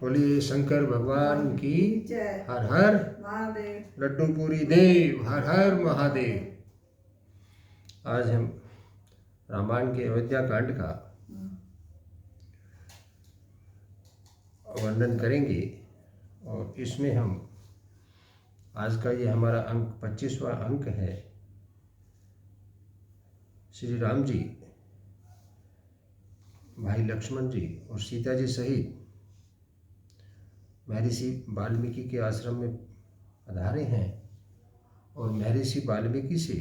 बोलिए शंकर भगवान की जय। हर हर महादेव। लड्डूपुरी देव हर हर महादेव। आज हम रामायण के अयोध्या कांड का वर्णन करेंगे और इसमें हम आज का ये हमारा अंक 25वां अंक है। श्री राम जी, भाई लक्ष्मण जी और सीता जी सहित महर्षि वाल्मीकि के आश्रम में पधारे हैं और महर्षि वाल्मीकि से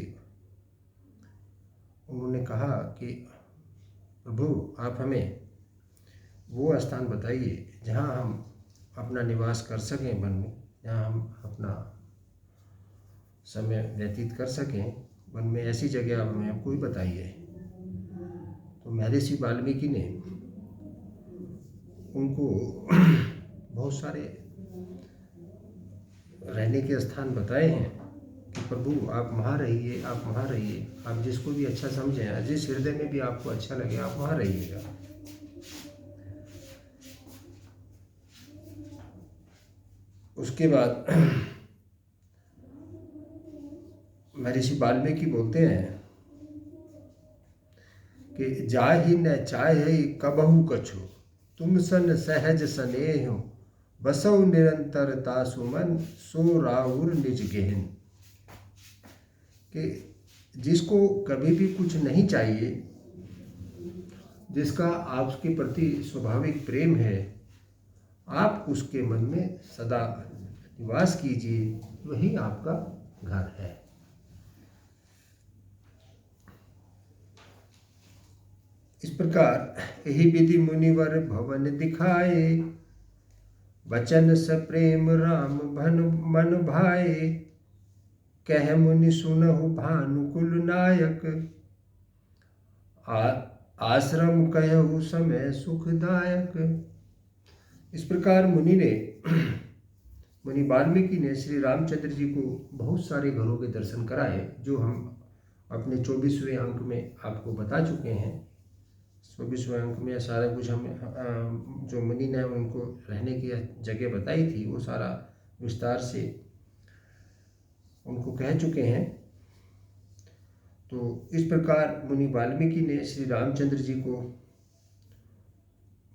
उन्होंने कहा कि प्रभु, आप हमें वो स्थान बताइए जहाँ हम अपना निवास कर सकें वन में, जहाँ हम अपना समय व्यतीत कर सकें वन में। ऐसी जगह आप हमें कोई बताइए। तो महर्षि वाल्मीकि ने उनको बहुत सारे रहने के स्थान बताए हैं कि प्रभु आप वहाँ रहिए, आप वहाँ रहिए, आप जिसको भी अच्छा समझें, जिस हृदय में भी आपको अच्छा लगे आप वहाँ रहिएगा। उसके बाद महर्षि वाल्मीकि बोलते हैं कि जाहि न चाहे कबहु कछु, तुम सन सहज स्नेह, बसौ निरंतर तासुमन, सो राहुर निज गेहन। कि जिसको कभी भी कुछ नहीं चाहिए, जिसका आपके प्रति स्वाभाविक प्रेम है, आप उसके मन में सदा निवास कीजिए, वही आपका घर है। इस प्रकार यही विधि मुनिवर भवन दिखाए, वचन सप्रेम राम भन मन भाए, कह मुनि सुनहु भानुकुल नायक, आश्रम कहु समय सुखदायक। इस प्रकार मुनि वाल्मीकि ने श्री रामचंद्र जी को बहुत सारे घरों के दर्शन कराए, जो हम अपने 24वें अंक में आपको बता चुके हैं। 24वें अंक में सारा कुछ हम जो मुनि ने उनको रहने की जगह बताई थी वो सारा विस्तार से उनको कह चुके हैं। तो इस प्रकार मुनि वाल्मीकि ने श्री रामचंद्र जी को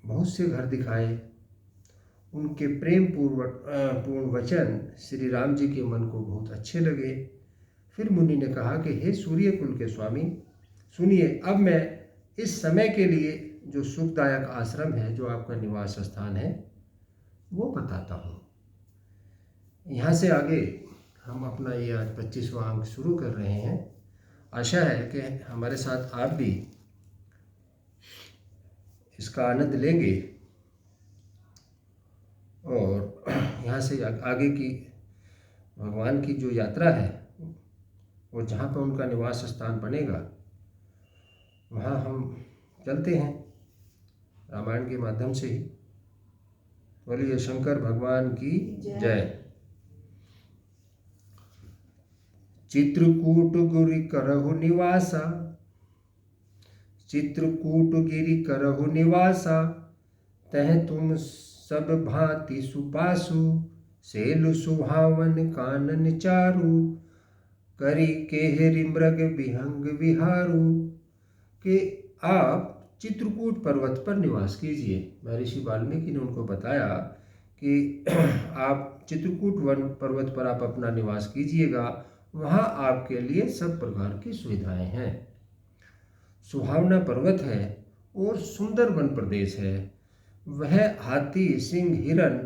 बहुत से घर दिखाए। उनके प्रेम पूर्ण वचन श्री राम जी के मन को बहुत अच्छे लगे। फिर मुनि ने कहा कि हे सूर्य कुल के स्वामी, सुनिए, अब मैं इस समय के लिए जो सुखदायक आश्रम है, जो आपका निवास स्थान है, वो बताता हूँ। यहाँ से आगे हम अपना ये आज 25वां अंक शुरू कर रहे हैं। आशा है कि हमारे साथ आप भी इसका आनंद लेंगे और यहाँ से आगे की भगवान की जो यात्रा है, वो जहाँ पर उनका निवास स्थान बनेगा, वहाँ हम चलते हैं रामायण के माध्यम से ही। बोलिए शंकर भगवान की जय। चित्रकूट गिरि करहु निवासा, चित्रकूट गिरि करहु निवासा, तह तुम सब भांति सुपासु, सेलु सुहावन कानन चारु, करी केहरि मृग विहंग विहारु। कि आप चित्रकूट पर्वत पर निवास कीजिए। महर्षि वाल्मीकि ने उनको बताया कि आप चित्रकूट वन पर्वत पर आप अपना निवास कीजिएगा, वहाँ आपके लिए सब प्रकार की सुविधाएं हैं। सुहावना पर्वत है और सुंदर वन प्रदेश है। वह हाथी, सिंह, हिरण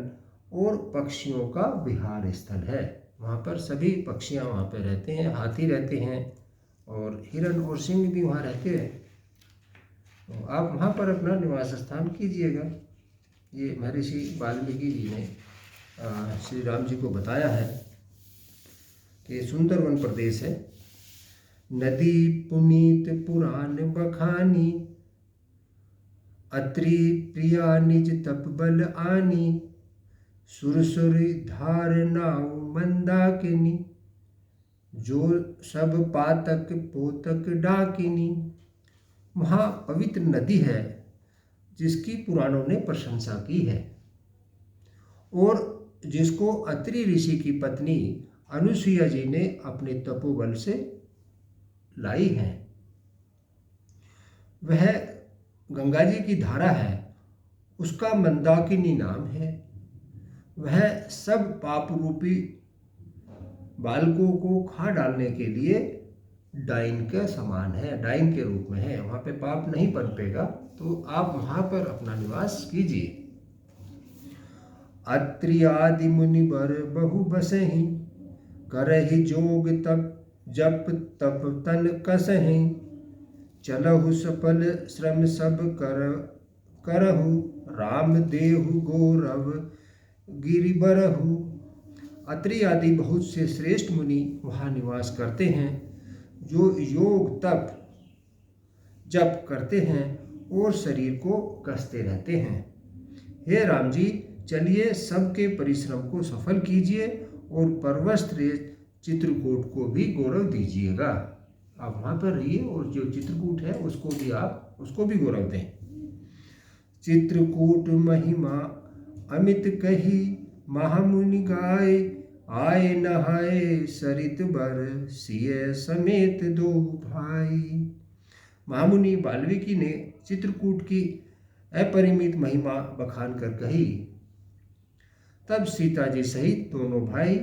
और पक्षियों का विहार स्थल है। वहाँ पर सभी पक्षियाँ वहाँ पर रहते हैं, हाथी रहते हैं और हिरण और सिंह भी वहाँ रहते हैं। तो आप वहाँ पर अपना निवास स्थान कीजिएगा। ये महर्षि वाल्मीकि जी ने श्री राम जी को बताया है कि सुंदर वन प्रदेश है। नदी पुनीत पुराण बखानी, अत्रि प्रिया निज तप बल आनी, सुरसुर धार नाव मंदाकिनी, जो सब पातक पोतक डाकिनी। वहाँ पवित्र नदी है जिसकी पुराणों ने प्रशंसा की है। और जिसको अत्रि ऋषि की पत्नी अनुसुईया जी ने अपने तपोबल से लाई है। वह गंगा जी की धारा है, उसका मंदाकिनी नाम है। वह सब पाप रूपी बालकों को खा डालने के लिए डाइन का समान है, डाइन के रूप में है। वहाँ पे पाप नहीं पनपेगा, तो आप वहाँ पर अपना निवास कीजिए। अत्रि आदि मुनि बर बहु बसहि, करहि जोग तप जप तप तन कसहि, चलहु सफल श्रम सब करहु, राम देहु गौरव गिरि बरहु। अत्रि आदि बहुत से श्रेष्ठ मुनि वहाँ निवास करते हैं, जो योग तप जप करते हैं और शरीर को कसते रहते हैं। हे राम जी, चलिए सबके परिश्रम को सफल कीजिए और पर्वत चित्रकूट को भी गौरव दीजिएगा। आप वहाँ पर रहिए और जो चित्रकूट है उसको भी गौरव दें। चित्रकूट महिमा अमित कही, महामुनि गाय आए नहाए, सरित बर सिय समेत दो भाई। महामुनि वाल्मीकि ने चित्रकूट की अपरिमित महिमा बखान कर कही। तब सीता जी सहित दोनों भाई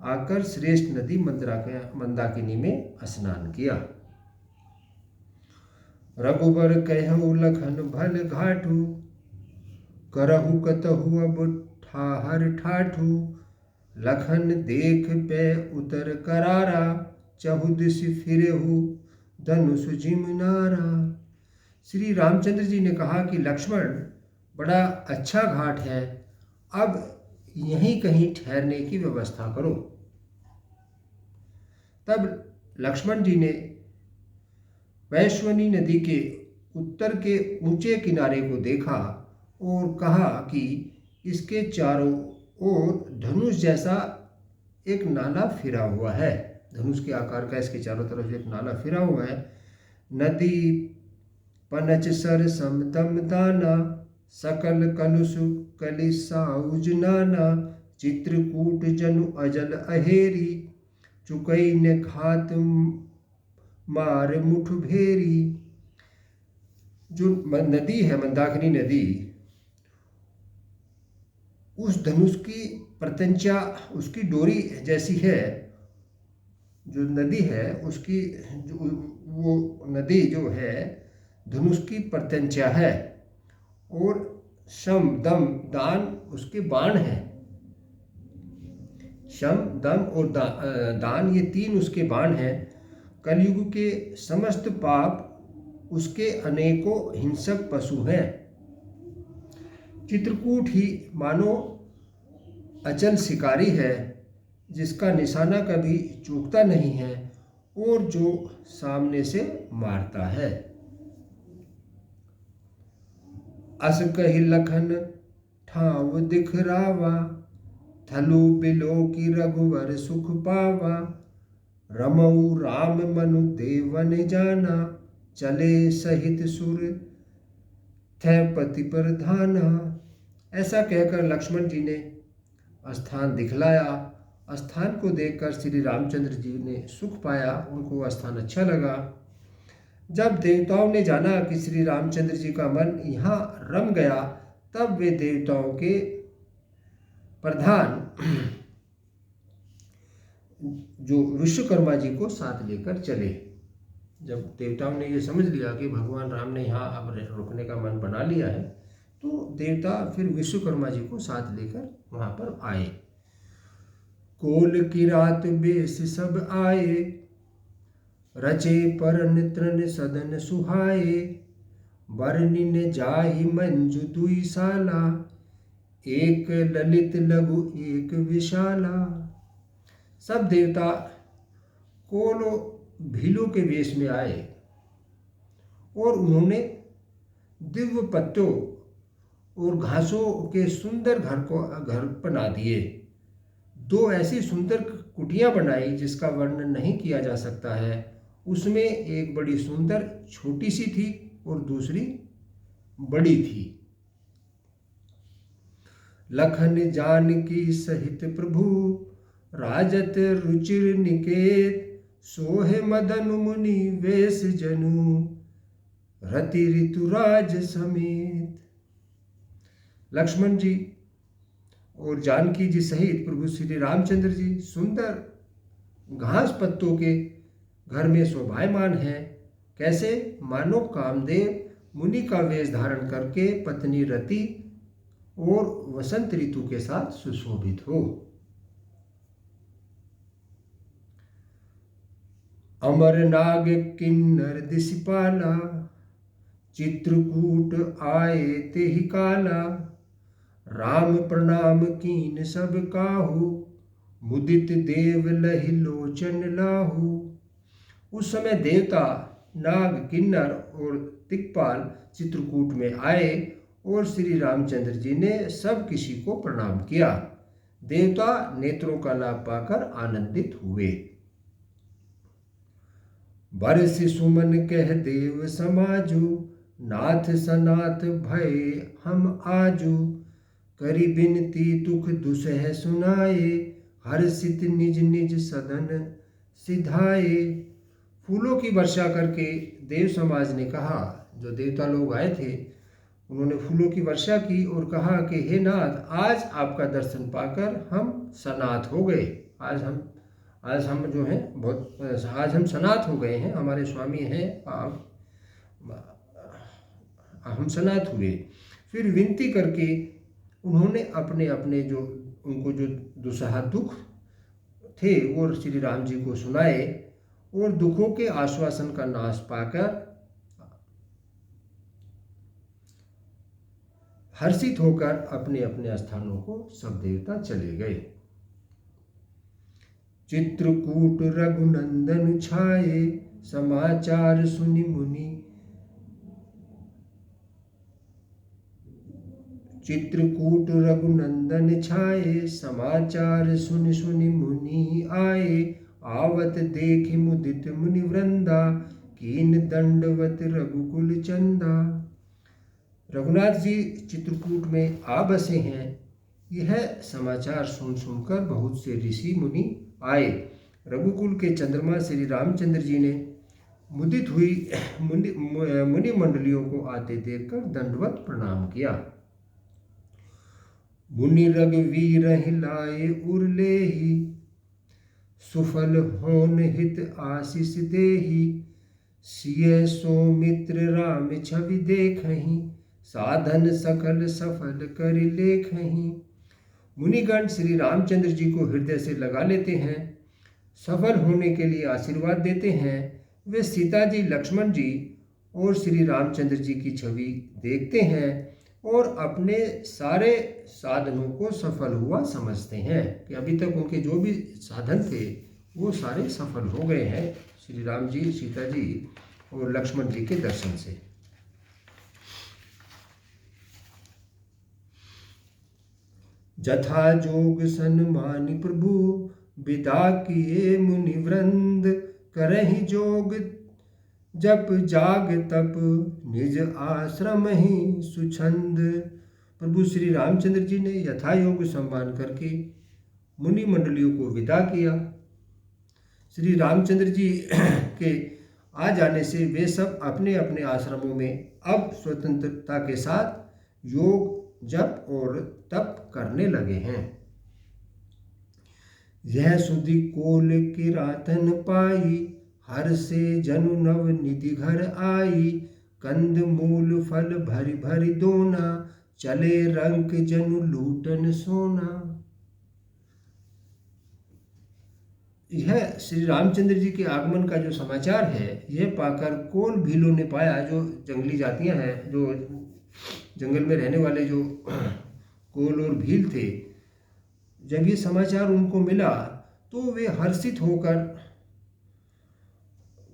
आकर श्रेष्ठ नदी मंदाकिनी में स्नान किया। रघुबर कहु लखन भल घाटू, करहु कतहु अब ठाहर ठाठू, लखन देख पे उतर करारा, चहुदिश फिरेहु धनुष जिमनारा। श्री रामचंद्र जी ने कहा कि लक्ष्मण, बड़ा अच्छा घाट है, अब यहीं कहीं ठहरने की व्यवस्था करो। तब लक्ष्मण जी ने वैश्वनी नदी के उत्तर के ऊंचे किनारे को देखा और कहा कि इसके चारों ओर धनुष जैसा एक नाला फिरा हुआ है। धनुष के आकार का इसके चारों तरफ एक नाला फिरा हुआ है। नदी पनच सर समतम दाना, सकल कलुष कलिसाउज नाना, चित्रकूट जनु अजल अहेरी, चुकई ने खात मार मुठ भेरी। जो नदी है मंदाकिनी नदी, उस धनुष की प्रत्यंचा उसकी डोरी जैसी है। जो नदी है उसकी वो नदी जो है धनुष की प्रत्यंचा है, और शम दम दान उसके बाण हैं। शम दम और दान ये तीन उसके बाण हैं। कलयुग के समस्त पाप उसके अनेकों हिंसक पशु हैं। चित्रकूट ही मानो अचल शिकारी है, जिसका निशाना कभी चूकता नहीं है और जो सामने से मारता है। अस कहि लखन ठाव दिखरावा, थलु बिलो की रघुवर सुख पावा, रमऊ राम मनु देवन जाना, चले सहित सुर थे पति प्रधाना। ऐसा कहकर लक्ष्मण जी ने स्थान दिखलाया। स्थान को देखकर श्री रामचंद्र जी ने सुख पाया, उनको स्थान अच्छा लगा। जब देवताओं ने जाना कि श्री रामचंद्र जी का मन यहाँ रम गया, तब वे देवताओं के प्रधान जो विश्वकर्मा जी को साथ लेकर चले। जब देवताओं ने ये समझ लिया कि भगवान राम ने यहाँ अब रुकने का मन बना लिया है, तो देवता फिर विश्वकर्मा जी को साथ लेकर वहाँ पर आए। कोल की रात बेस सब आए, रचे परन तृण सदन सुहाए, बरनी ने जाहि मंजु दुई साला, एक ललित लघु एक विशाला। सब देवता कोलो भीलों के वेश में आए और उन्होंने दिव्य पत्तों और घासों के सुंदर घर बना दिए। दो ऐसी सुंदर कुटियां बनाई जिसका वर्णन नहीं किया जा सकता है। उसमें एक बड़ी सुंदर छोटी सी थी और दूसरी बड़ी थी। लखन जानकी सहित प्रभु राजत रुचिर निकेत, सोहे मदन मुनि वेश जनु रति ऋतुराज समेत। लक्ष्मण जी और जानकी जी सहित प्रभु श्री रामचंद्र जी सुंदर घास पत्तों के घर में शोभायमान हैं। कैसे? मानो कामदेव मुनि का वेश धारण करके पत्नी रति और वसंत ऋतु के साथ सुशोभित हो। अमर नाग किन्नर दिशिपाला, चित्रकूट आए ते ही काला, राम प्रणाम कीन सब काहू, मुदित देव लहि लोचन लाहू। उस समय देवता नाग किन्नर और दिक्पाल चित्रकूट में आए और श्री रामचंद्र जी ने सब किसी को प्रणाम किया। देवता नेत्रों का लाभ पाकर आनंदित हुए। बरस सुमन कह देव समाजू, नाथ सनाथ भय हम आजू, करी बिनती दुख दुसह सुनाए, हर्षित निज निज सदन सिधाए। फूलों की वर्षा करके देव समाज ने कहा, जो देवता लोग आए थे उन्होंने फूलों की वर्षा की और कहा कि हे नाथ, आज आपका दर्शन पाकर हम सनाथ हो गए। आज हम जो हैं आज हम सनाथ हो गए हैं, हमारे स्वामी हैं आप, हम सनाथ हुए। फिर विनती करके उन्होंने अपने अपने जो उनको जो दुसहा दुख थे वो श्री राम जी को सुनाए और दुखों के आश्वासन का नाश पाकर हर्षित होकर अपने अपने स्थानों को सब देवता चले गए। चित्रकूट रघुनंदन छाए, समाचार सुनि मुनि, चित्रकूट रघुनंदन छाए, समाचार सुनि सुनि मुनि आए, आवत देखि मुदित मुनि वृंदा, कीन दंडवत रघुकुल चंदा। रघुनाथ जी चित्रकूट में आ बसे हैं। यह समाचार सुन सुनकर बहुत से ऋषि मुनि आए। रघुकुल के चंद्रमा श्री रामचंद्र जी ने मुदित हुई मुनि मंडलियों को आते देखकर दंडवत प्रणाम किया। मुनि रघुवीर हिलाए उरलेहि, सुफल होन हित आशीष देहि, सिय सौमित्र राम छवि देखहि, साधन सकल सफल कर लेखहि। मुनिगण श्री रामचंद्र जी को हृदय से लगा लेते हैं, सफल होने के लिए आशीर्वाद देते हैं। वे सीता जी, लक्ष्मण जी और श्री रामचंद्र जी की छवि देखते हैं और अपने सारे साधनों को सफल हुआ समझते हैं कि अभी तक उनके जो भी साधन थे वो सारे सफल हो गए हैं श्री राम जी, सीता जी और लक्ष्मण जी के दर्शन से। जथा जोग सन्मानि प्रभु, विदा किए मुनि वृंद, करहि जोग जप जाग तप, निज आश्रम ही सुछंद। प्रभु श्री रामचंद्र जी ने यथा योग सम्मान करके मुनि मंडलियों को विदा किया। श्री रामचंद्र जी के आ जाने से वे सब अपने अपने आश्रमों में अब स्वतंत्रता के साथ योग जप और तप करने लगे हैं। यह सुधि कोल किरातन पाई, हर से जनु नव निधि घर आई, कंद मूल फल भरि भरि दोना, चले रंक जनु लूटन सोना। यह श्री रामचंद्र जी के आगमन का जो समाचार है यह पाकर कोल भीलों ने पाया, जो जंगली जातियां हैं, जो जंगल में रहने वाले जो कोल और भील थे, जब ये समाचार उनको मिला तो वे हर्षित होकर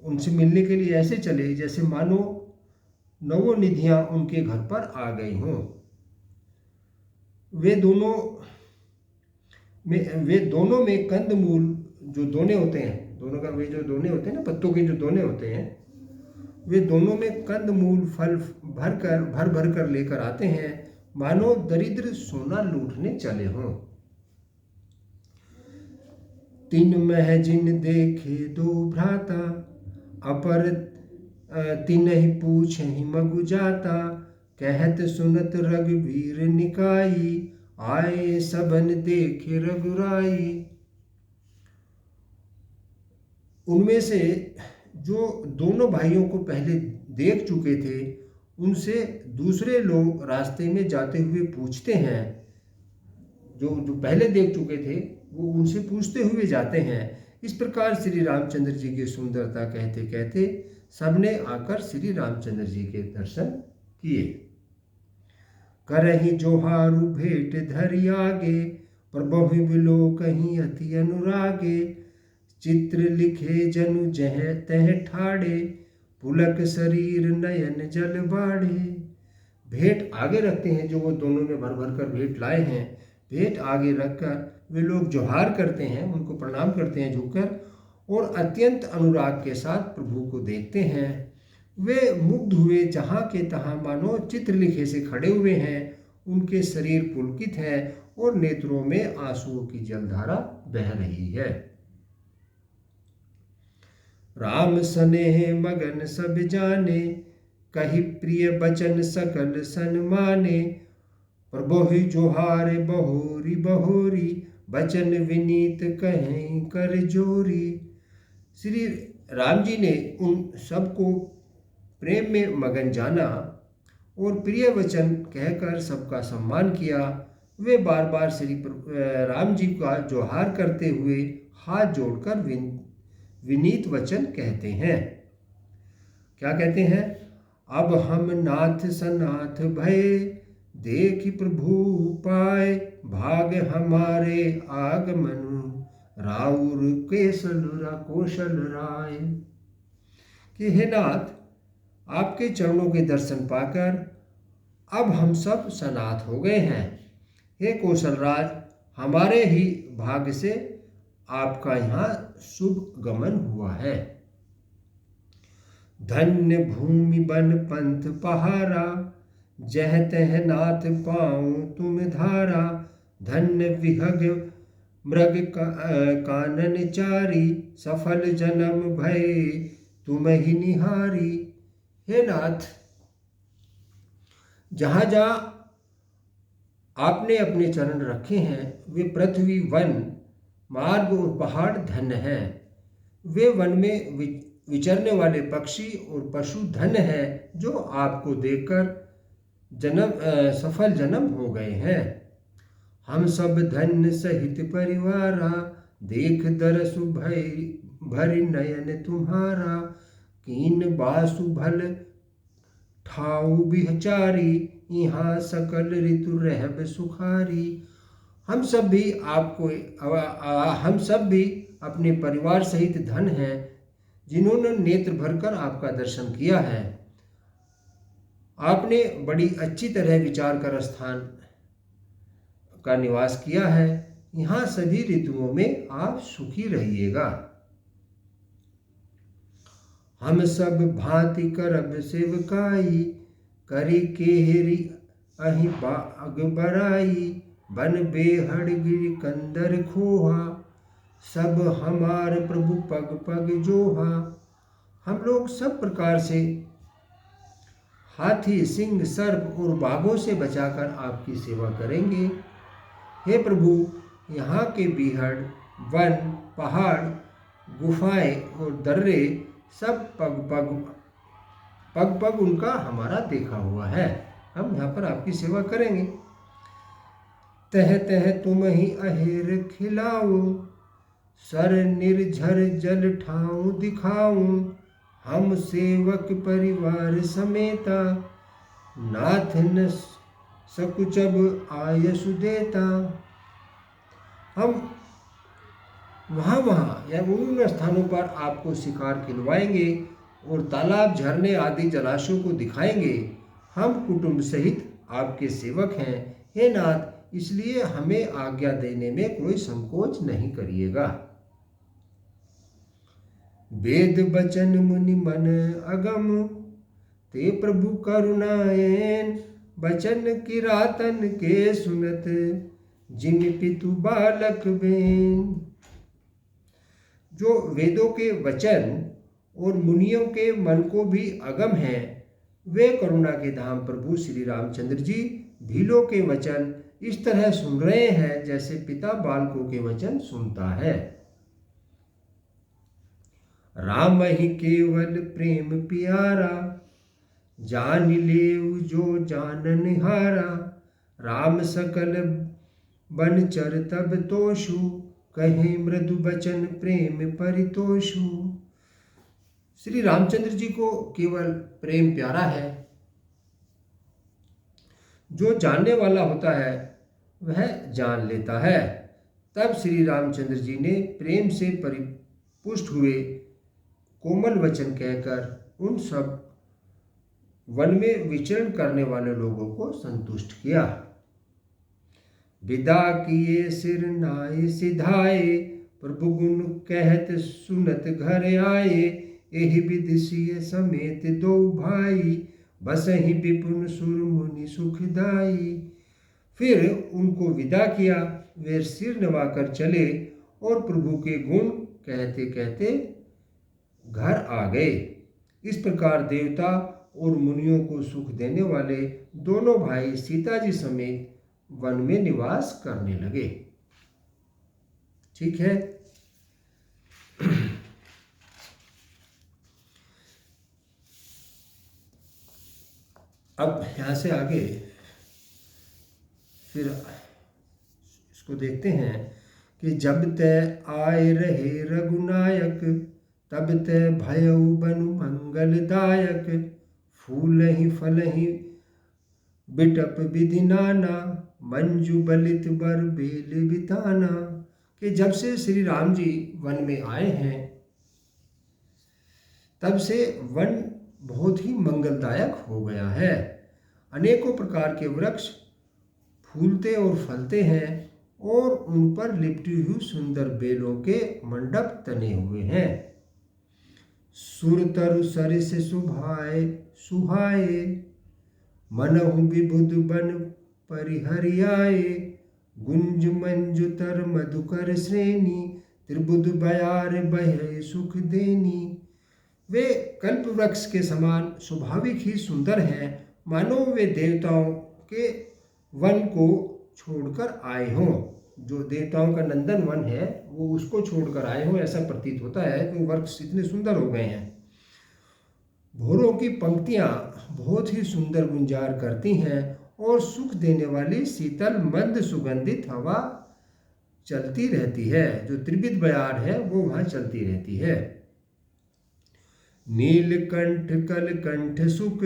उनसे मिलने के लिए ऐसे चले जैसे मानो नवों निधियां उनके घर पर आ गई हों। वे दोनों में कंदमूल जो दोने होते हैं, दोनों का वे जो दोने होते हैं ना, पत्तों के जो दोने होते हैं, वे दोनों में कंदमूल फल भर भर कर लेकर आते हैं मानो दरिद्र सोना लूटने चले हों। तीन महजिन देखे दो भ्राता, अपर तिन्हि पूछहि मगु जाता। कहत सुनत रघुवीर निकाई, आए सबन देखे रघुराई। उनमें से जो दोनों भाइयों को पहले देख चुके थे, उनसे दूसरे लोग रास्ते में जाते हुए पूछते हैं। जो जो पहले देख चुके थे वो उनसे पूछते हुए जाते हैं। इस प्रकार श्री रामचंद्र जी की सुंदरता कहते कहते सबने आकर श्री रामचंद्र जी के दर्शन किए। करहि जोहारु भेंट धरि आगे, प्रभु बिलो कहीं अति अनुरागे। चित्र लिखे जनु जह तह ठाड़े, पुलक शरीर नयन जल बाढ़े। भेंट आगे रखते हैं, जो वो दोनों ने भर भर कर भेंट लाए हैं। भेंट आगे रखकर वे लोग जोहार करते हैं, उनको प्रणाम करते हैं झुककर, और अत्यंत अनुराग के साथ प्रभु को देखते हैं। वे मुग्ध हुए जहाँ के तहाँ मानो चित्रलिखे से खड़े हुए हैं। उनके शरीर पुलकित है और नेत्रों में आंसुओं की जलधारा बह रही है। राम स्नेह मगन सब जाने, कही प्रिय बचन सकल सन्माने। प्रभु जोहार बहोरी बहोरी, बचन विनीत कहें कर जोरी। श्री राम जी ने उन सबको प्रेम में मगन जाना और प्रिय वचन कहकर सबका सम्मान किया। वे बार बार श्री राम जी का जोहार करते हुए हाथ जोड़कर विनीत वचन कहते हैं। क्या कहते हैं? अब हम नाथ सनाथ भये, देखि प्रभु पाए। भाग हमारे आगमन, राउर केसल कौशल राय। कि हे नाथ, आपके चरणों के दर्शन पाकर अब हम सब सनाथ हो गए हैं। हे कौशलराज, हमारे ही भाग्य से आपका यहाँ शुभ गमन हुआ है। धन्य भूमि बन पंथ पहारा, जह तह नाथ पाऊं तुम धारा। धन्य विहग मृग कानन चारी, सफल जन्म भय तुम ही निहारी। हे नाथ, जहाँ जहाँ आपने अपने चरण रखे हैं वे पृथ्वी, वन, मार्ग और पहाड़ धन्य हैं। वे वन में विचरने वाले पक्षी और पशु धन्य हैं, जो आपको देखकर सफल जन्म हो गए हैं। हम सब धन्य सहित परिवारा, देख दरसु भरि नयन तुम्हारा। कीन बासु भल ठाऊ बिचारी, यहाँ सकल ऋतु रहब सुखारी। हम सब भी अपने परिवार सहित धन हैं, जिन्होंने नेत्र भरकर आपका दर्शन किया है। आपने बड़ी अच्छी तरह विचार कर स्थान का निवास किया है। यहाँ सभी ऋतुओं में आप सुखी रहिएगा। हम सब भांति करब सेवकाई, करी केहरी अहि बाग बराई। बन बेहड़ गिर कंदर खोहा, सब हमार प्रभु पग पग जोहा। हम लोग सब प्रकार से हाथी, सिंह, सर्प और बाघों से बचाकर आपकी सेवा करेंगे। हे प्रभु, यहाँ के बीहड़, वन, पहाड़, गुफाएं और दर्रे सब पग पग उनका हमारा देखा हुआ है। हम यहाँ पर आपकी सेवा करेंगे। तह तह तुम ही अहेर खिलाऊं, सर निर्झर जल ठाऊं दिखाऊं। हम सेवक परिवार समेता, नाथ न सकुचब आयसु देता। हम वहाँ या उन स्थानों पर आपको शिकार खिलवाएंगे और तालाब, झरने आदि जलाशयों को दिखाएंगे। हम कुटुंब सहित आपके सेवक हैं। हे नाथ, इसलिए हमें आज्ञा देने में कोई संकोच नहीं करिएगा। वेद बचन मुनि मन अगम, ते प्रभु करुणाएन बचन किरातन के सुनत, जिन पितु बालक बेन। जो वेदों के वचन और मुनियों के मन को भी अगम है, वे करुणा के धाम प्रभु श्री रामचंद्र जी भीलों के वचन इस तरह सुन रहे हैं जैसे पिता बालकों के वचन सुनता है। राम ही केवल प्रेम प्यारा, जान लेऊ जो जानन हारा। राम सकल बनचर तब तोषु, कहे मृदु बचन प्रेम परितोषु। श्री रामचंद्र जी को केवल प्रेम प्यारा है। जो जानने वाला होता है वह जान लेता है। तब श्री रामचंद्र जी ने प्रेम से परिपुष्ट हुए कोमल वचन कहकर उन सब वन में विचरण करने वाले लोगों को संतुष्ट किया। विदा किए सिर नाय सिधाए, प्रभु गुण कहत सुनत घर आए। एहि विधि सिय समेत दो भाई, बसहि विपुन सुर मुनि सुखदाई। फिर उनको विदा किया, वे सिर नवाकर चले और प्रभु के गुण कहते कहते घर आ गए। इस प्रकार देवता और मुनियों को सुख देने वाले दोनों भाई सीता जी समेत वन में निवास करने लगे। ठीक है। अब यहाँ से आगे फिर इसको देखते हैं कि जब तय आए रहे रघुनायक, तब तय भयउ बनु मंगलदायक। फूल ही फल ही बिटप विधि नाना, मंजू बलित बर बेल बिताना। कि जब से श्री राम जी वन में आए हैं तब से वन बहुत ही मंगलदायक हो गया है। अनेकों प्रकार के वृक्ष फूलते और फलते हैं और उन पर लिपटी हुई सुंदर बेलों के मंडप तने हुए हैं। सुरतरु सरिस सुभाए सुहाए, मनहु विबुध बन परिहरियाए। गुंज मंजुतर मधुकर श्रेणी, त्रिबुध बयार बहे सुख देनी। वे कल्प वृक्ष के समान स्वाभाविक ही सुंदर हैं, मानो वे देवताओं के वन को छोड़कर आए हों। जो देवताओं का नंदन वन है वो उसको छोड़कर आए हों, ऐसा प्रतीत होता है कि वृक्ष इतने सुंदर हो गए हैं। भोरों की पंक्तियां बहुत ही सुंदर गुंजार करती हैं और सुख देने वाली शीतल मंद सुगंधित हवा चलती रहती है। जो त्रिविध बयार है वो वहां चलती रहती है। नीलकंठ कलकंठ सुख,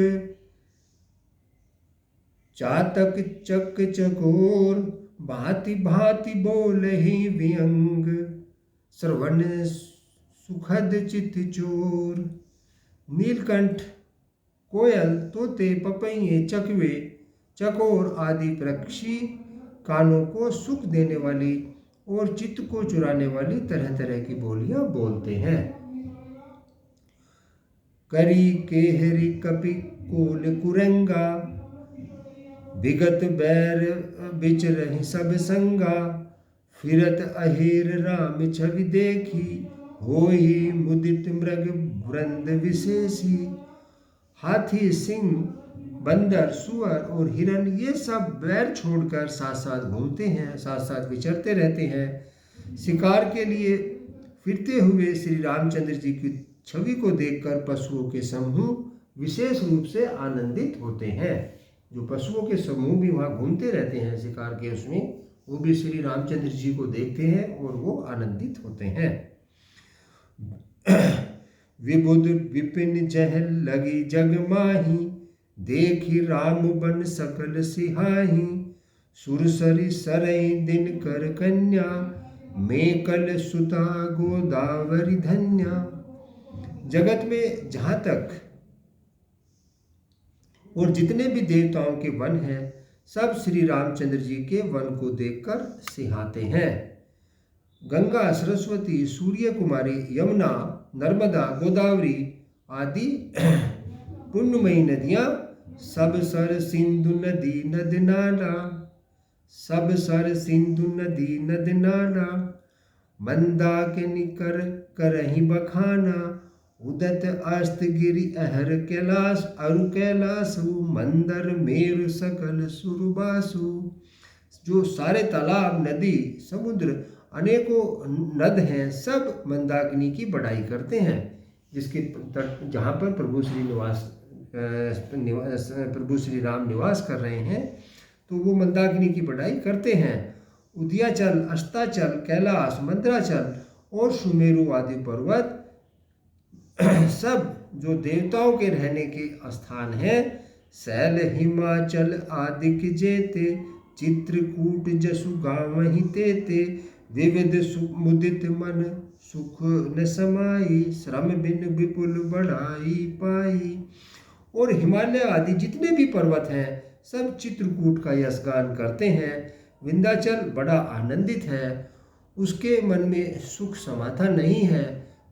चातक चक चकोर। भांति भांति बोल ही व्यंग, श्रवण सुखद चित चोर। नीलकंठ, कोयल, तोते, पपैये, चकवे, चकोर आदि पक्षी कानों को सुख देने वाली और चित्त को चुराने वाली तरह तरह की बोलियां बोलते हैं। करी केहरी कपि कोल कुरंगा, विगत बैर बिच रही सब संगा। फिरत अहेर राम छवि देखी, होई मुदित मृग वृंद विशेषी। हाथी, सिंह, बंदर, सुअर और हिरन ये सब बैर छोड़कर साथ साथ घूमते हैं, साथ साथ विचरते रहते हैं। शिकार के लिए फिरते हुए श्री रामचंद्र जी की छवि को देखकर पशुओं के समूह विशेष रूप से आनंदित होते हैं। जो पशुओं के समूह भी वहाँ घूमते रहते हैं शिकार के उसमें, वो भी श्री रामचंद्र जी को देखते हैं और वो आनंदित होते हैं। विबुध विपिन जह लगी जग माही, देखी राम बन सकल सिहाही। सुरसरी सरई दिन कर कन्या, मेकल सुता गोदावरी धन्या। जगत में जहाँ तक और जितने भी देवताओं के वन हैं, सब श्री रामचंद्र जी के वन को देखकर सिहाते हैं। गंगा, सरस्वती, सूर्य कुमारी, यमुना, नर्मदा, गोदावरी आदि पुण्यमयी नदियाँ सब सर सिंधु नदी नद नाला, सब सर सिंधु नदी नद नाला, मंदाकिनी कर करहि बखाना, उदत अस्त गिरि अहर कैलाश, अरु कैलासु मंदर मेरु सकल सुरबासु। जो सारे तालाब, नदी, समुद्र, अनेकों नद हैं, सब मंदाकिनी की बड़ाई करते हैं। जिसके जहाँ पर प्रभु श्री राम निवास कर रहे हैं, तो वो मंदाकिनी की बड़ाई करते हैं। उदयाचल, अस्ताचल, कैलाश, मंदराचल और सुमेरु आदि पर्वत सब जो देवताओं के रहने के स्थान हैं। शैल हिमाचल आदिक जेते, चित्रकूट जसु गावहि तेते, विविध मुदित मन सुख न समाई, श्रम बिन विपुल बढ़ाई पाई। और हिमालय आदि जितने भी पर्वत हैं, सब चित्रकूट का यशगान करते हैं। विंध्याचल बड़ा आनंदित है, उसके मन में सुख समाता नहीं है,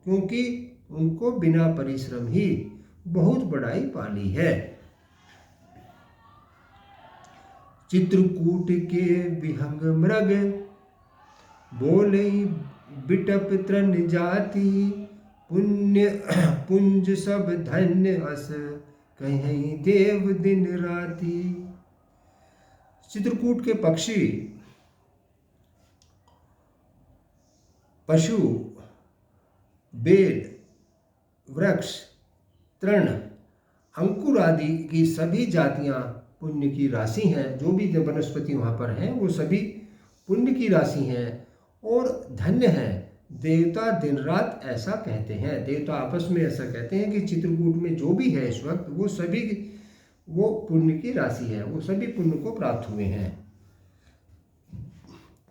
क्योंकि उनको बिना परिश्रम ही बहुत बड़ाई पाली है। चित्रकूट के विहंग मृग, बोले बिटप तृण जाति, पुण्य पुंज सब धन्य अस, कहीं देव दिन राति। चित्रकूट के पक्षी, पशु, बेल, वृक्ष, तृण, अंकुर आदि की सभी जातियां पुण्य की राशि हैं। जो भी वनस्पति वहाँ पर हैं, वो सभी पुण्य की राशि हैं और धन्य हैं। देवता दिन रात ऐसा कहते हैं, देवता आपस में ऐसा कहते हैं कि चित्रकूट में जो भी है इस वक्त, वो सभी वो पुण्य की राशि है, वो सभी पुण्य को प्राप्त हुए हैं।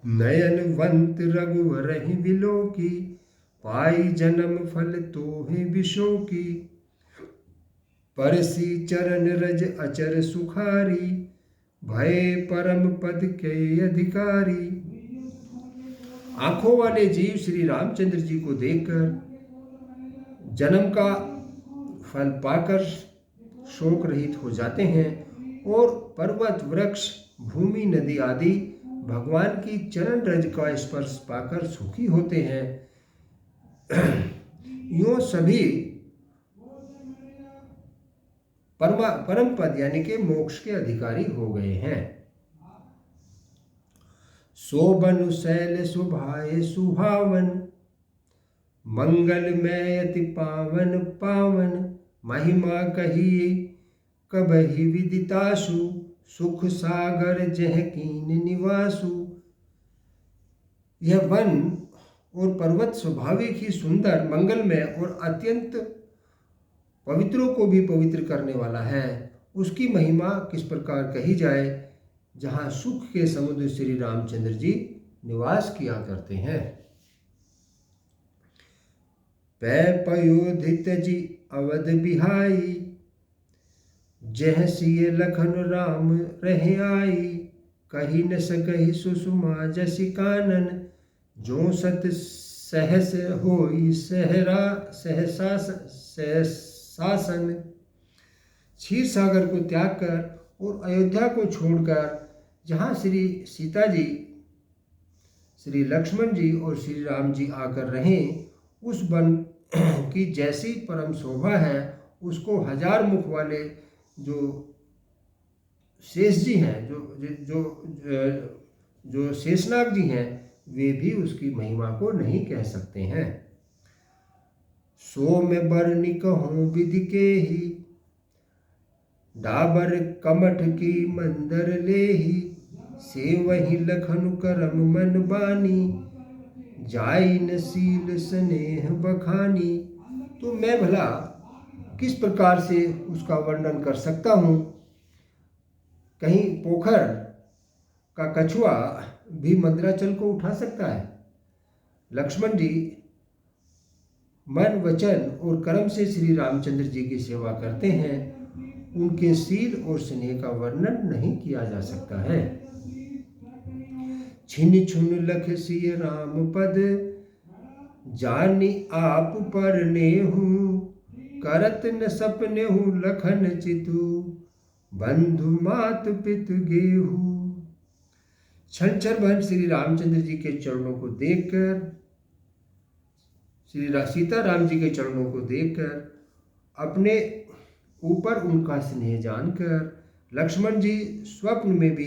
नयनवंत रघुवर विलो की, पाई जन्म फल तोहि विशो की, परसी चरण रज अचर सुखारी, भय परम पद के अधिकारी। आंखों वाले जीव श्री रामचंद्र जी को देखकर जन्म का फल पाकर शोक रहित हो जाते हैं और पर्वत, वृक्ष, भूमि, नदी आदि भगवान की चरण रज का स्पर्श पाकर सुखी होते हैं। यूं सभी परम पद यानी कि मोक्ष के अधिकारी हो गए हैं। शोभन शैल सुभाए सुहावन, मंगलमय अति पावन पावन, महिमा कही कबहि विदितासु, सुख सागर जह कीन निवासु। यह वन और पर्वत स्वाभाविक ही सुंदर, मंगलमय और अत्यंत पवित्रों को भी पवित्र करने वाला है। उसकी महिमा किस प्रकार कही जाए, जहाँ सुख के समुद्र श्री रामचंद्र जी निवास किया करते हैं। पै पयोधित जी अवध बिहाई, जह सिय लखन राम रहे आई, कही न सकहि सुषमा जसि कानन, जो सत सहस होई सहरा सहसा सहसासन। क्षीर सागर को त्याग कर और अयोध्या को छोड़कर जहाँ श्री सीता जी, श्री लक्ष्मण जी और श्री राम जी आकर रहें, उस वन की जैसी परम शोभा है, उसको हजार मुख वाले जो शेष जी हैं, जो शेषनाग जी हैं, वे भी उसकी महिमा को नहीं कह सकते हैं। सो में बरनी कहूँ विधि के ही, डाबर कमठ की मंदर ले ही, से वही लखन करम मन बानी, जाई न सील स्नेह बखानी। तो मैं भला किस प्रकार से उसका वर्णन कर सकता हूँ। कहीं पोखर का कछुआ भी मंदराचल को उठा सकता है। लक्ष्मण जी मन, वचन और कर्म से श्री रामचंद्र जी की सेवा करते हैं, उनके शील और स्नेह का वर्णन नहीं किया जा सकता है। छिन छुन लख सिय राम पद, जानी आप पर नेहू, करत न सपने हूँ लखन चितु, बंधु मात पित गेहू। क्षण क्षण भर श्री रामचंद्र जी के चरणों को देखकर, सीता राम जी के चरणों को देखकर, अपने ऊपर उनका स्नेह जानकर लक्ष्मण जी स्वप्न में भी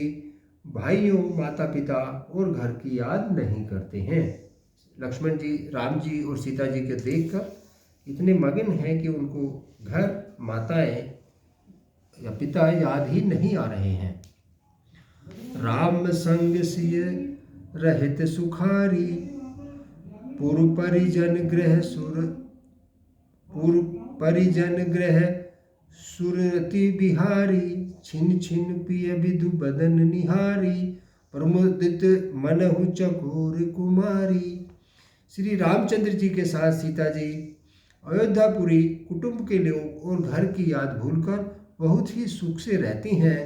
भाइयों, माता पिता और घर की याद नहीं करते हैं। लक्ष्मण जी राम जी और सीता जी के देखकर इतने मगन हैं कि उनको घर, माताएं या पिता याद ही नहीं आ रहे हैं। राम संग सिय रहित सुखारी, पूर्व परिजन ग्रह सुरति बिहारी। छिन छिन पिय विधु बदन निहारी, प्रमुदित मनहु चकोर कुमारी। श्री रामचंद्र जी के साथ सीता जी अयोध्यापुरी कुटुंब के लोग और घर की याद भूलकर बहुत ही सुख से रहती हैं।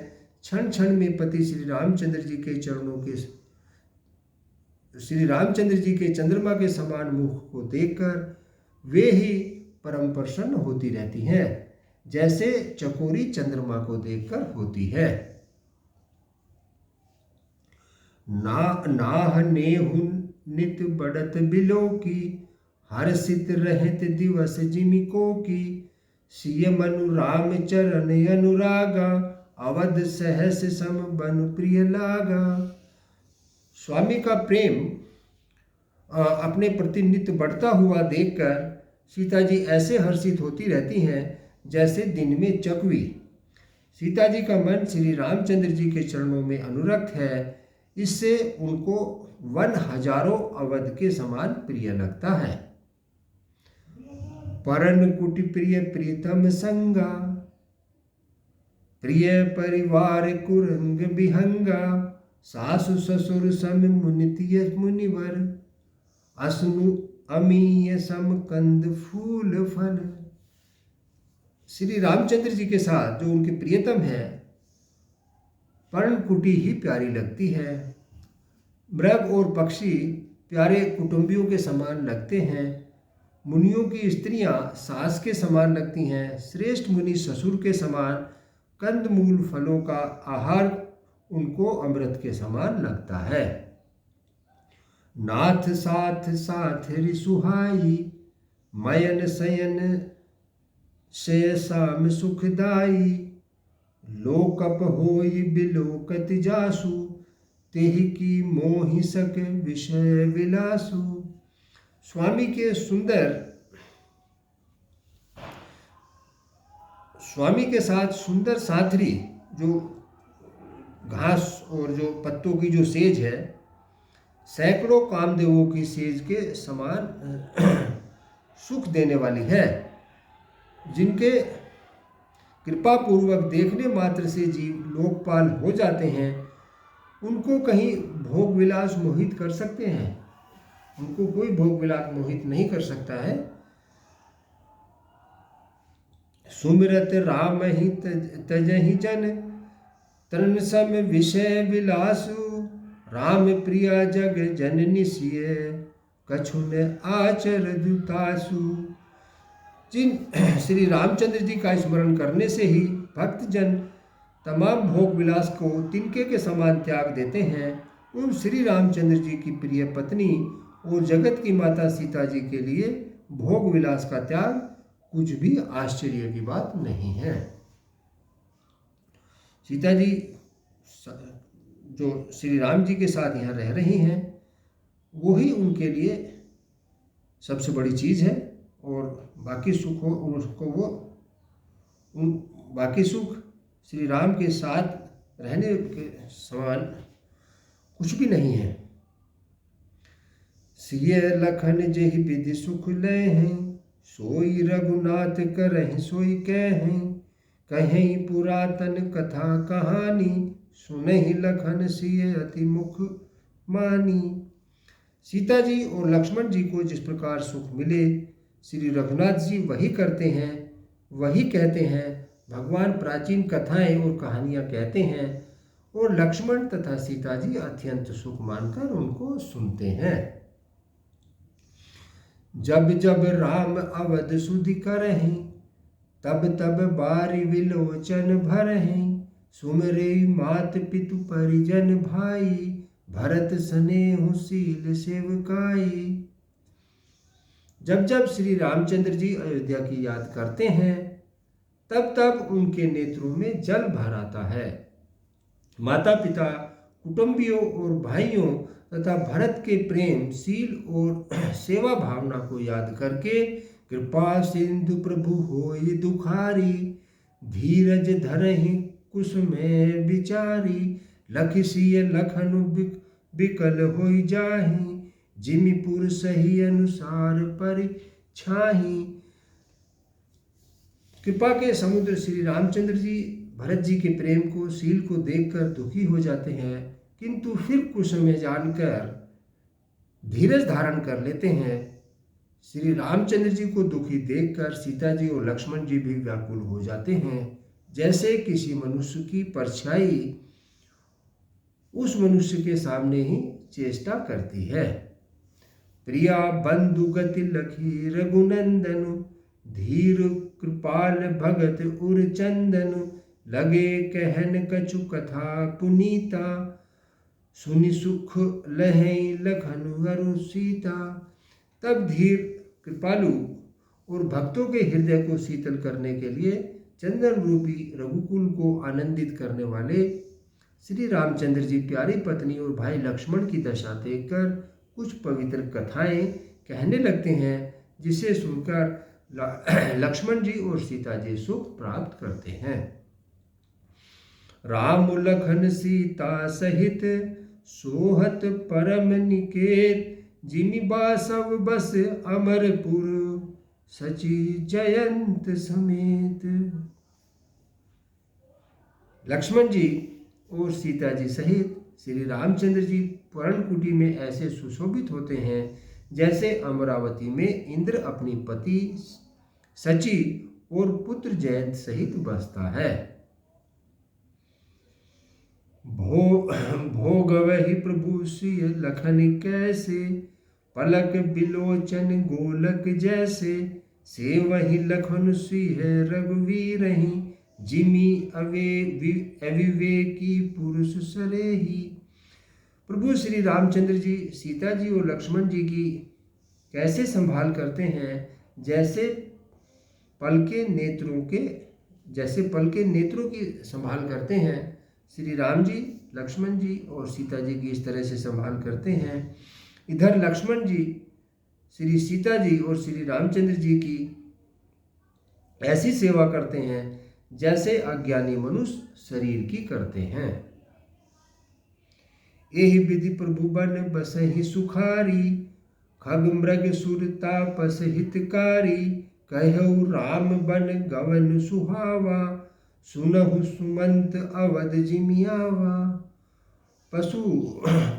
क्षण क्षण में पति श्री रामचंद्र जी के चंद्रमा के समान मुख को देखकर वे ही परम प्रसन्न होती रहती हैं, जैसे चकोरी चंद्रमा को देखकर होती है। नाह नेहु नित बढ़त बिलो की, हर्षित रहत दिवस जिमिको की। सिय मनु राम चरण अनुरागा, अवध सहस सम बन प्रिय लागा। स्वामी का प्रेम अपने प्रति नित्य बढ़ता हुआ देखकर सीता जी ऐसे हर्षित होती रहती हैं जैसे दिन में चकवी। सीता जी का मन श्री रामचंद्र जी के चरणों में अनुरक्त है, इससे उनको वन हजारों अवध के समान प्रिय लगता है। परन कुटि प्रिय प्रीतम संगा, प्रिय परिवार कुरंग बिहंगा। सासु ससुर सम मुनितिय मुनिवर, असनु अमीय सम कंद फूल फल। श्री रामचंद्र जी के साथ जो उनके प्रियतम है, पर्णकुटी ही प्यारी लगती है। मृग और पक्षी प्यारे कुटुंबियों के समान लगते हैं। मुनियों की स्त्रियां सास के समान लगती हैं। श्रेष्ठ मुनि ससुर के समान, कंदमूल फलों का आहार उनको अमृत के समान लगता है। नाथ साथ साथ रिसुहाई, मयन सयन से साम सुखदाई। लोकप होई बिलोकत जासु, तेहि की मोहि सक विषय विलासु। स्वामी के साथ सुंदर साथरी, जो घास और जो पत्तों की जो सेज है, सैकड़ों कामदेवों की सेज के समान सुख देने वाली है, जिनके कृपा पूर्वक देखने मात्र से जीव लोकपाल हो जाते हैं। उनको कहीं भोग विलास मोहित कर सकते हैं? उनको कोई भोग विलास मोहित नहीं कर सकता है। सुमिरत राम ही तजहि जन, तन सम विषय विलासु। राम प्रिया जग जननि सिय, कछुन आचर दुतासु। जिन श्री रामचंद्र जी का स्मरण करने से ही भक्तजन तमाम भोग विलास को तिनके के समान त्याग देते हैं, उन श्री रामचंद्र जी की प्रिय पत्नी और जगत की माता सीता जी के लिए भोग विलास का त्याग कुछ भी आश्चर्य की बात नहीं है। सीता जी जो श्री राम जी के साथ यहाँ रह रही हैं, वो ही उनके लिए सबसे बड़ी चीज़ है, और बाकी सुख हो उसको बाकी सुख श्री राम के साथ रहने के समान कुछ भी नहीं है। सिय लखन जेहि विधि सुख लय हैं, सोई रघुनाथ करहि सोई कहें। कहें पुरातन कथा कहानी, सुनहि लखन सिय अति मुख मानी। सीता जी और लक्ष्मण जी को जिस प्रकार सुख मिले, श्री रघुनाथ जी वही करते हैं, वही कहते हैं। भगवान प्राचीन कथाएं और कहानियां कहते हैं, और लक्ष्मण तथा सीता जी अत्यंत सुख मानकर उनको सुनते हैं। जब जब राम अवध सुधि करहीं, तब तब बारी विलोचन भरहीं। सुमरे मात पितु परिजन भाई, भरत स्नेहु शील सेवकाई। जब जब श्री रामचंद्र जी अयोध्या की याद करते हैं तब तब उनके नेत्रों में जल भर आता है। माता पिता, कुटुंबियों और भाइयों तथा भरत के प्रेम, शील और सेवा भावना को याद करके कृपा सिंधु प्रभु होय दुखारी, धीरज धरहि कुसुमे विचारी, लख सिय लखन बिकल होई जाहि, जिमिपुर सही अनुसार परिछाहि। कृपा के समुद्र श्री रामचंद्र जी भरत जी के प्रेम को, शील को देखकर दुखी हो जाते हैं, किंतु फिर कुछ समय जानकर धीरज धारण कर लेते हैं। श्री रामचंद्र जी को दुखी देखकर सीता जी और लक्ष्मण जी भी व्याकुल हो जाते हैं, जैसे किसी मनुष्य की परछाई उस मनुष्य के सामने ही चेष्टा करती है। प्रिया बंधु गति लखी रघुनंदनु, धीर कृपाल भगत उर चंदनु, लगे कहन कछु कथा पुनीता, सुनि सुख लहै लखन अरु सीता। तब धीर, कृपालु और भक्तों के हृदय को शीतल करने के लिए चंदन रूपी रघुकुल को आनंदित करने वाले श्री रामचंद्र जी प्यारी पत्नी और भाई लक्ष्मण की दशा देखकर कुछ पवित्र कथाएं कहने लगते हैं, जिसे सुनकर लक्ष्मण जी और सीता जी सुख प्राप्त करते हैं। राम लखन सीता सहित सोहत परम निकेत, जिमि बासव बस अमरपुर, सची जयंत समेत। लक्ष्मण जी और सीता जी सहित श्री रामचंद्र जी पर्णकुटी में ऐसे सुशोभित होते हैं जैसे अमरावती में इंद्र अपनी पति सची और पुत्र जयंत सहित बसता है। भोग वही प्रभु सिय लखन कैसे, पलक बिलोचन गोलक जैसे, से वही लखन सिंह रघुवीरहि, जिमि अविवेकी पुरुष सरेही। प्रभु श्री रामचंद्र जी सीता जी और लक्ष्मण जी की कैसे संभाल करते हैं, जैसे पल के नेत्रों की संभाल करते हैं। श्री राम जी, लक्ष्मण जी और सीता जी की इस तरह से संभाल करते हैं। इधर लक्ष्मण जी श्री सीता जी और श्री रामचंद्र जी की ऐसी सेवा करते हैं जैसे अज्ञानी मनुष्य शरीर की करते हैं। एहि विधि प्रभु बन बसहि सुखारी, खग मृग सुर तापस हितकारी, कहु राम बन गवन सुहावा, सुनहु सुमंत अवध जिमियावा।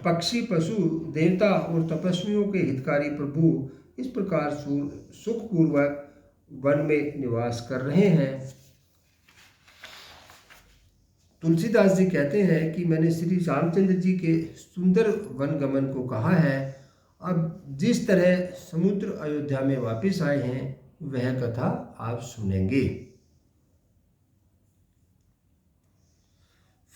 पक्षी पशु देवता और तपस्वियों के हितकारी प्रभु इस प्रकार सुखपूर्वक वन में निवास कर रहे हैं। तुलसीदास जी कहते हैं कि मैंने श्री रामचंद्र जी के सुंदर वन गमन को कहा है। अब जिस तरह समुद्र अयोध्या में वापस आए हैं वह कथा आप सुनेंगे।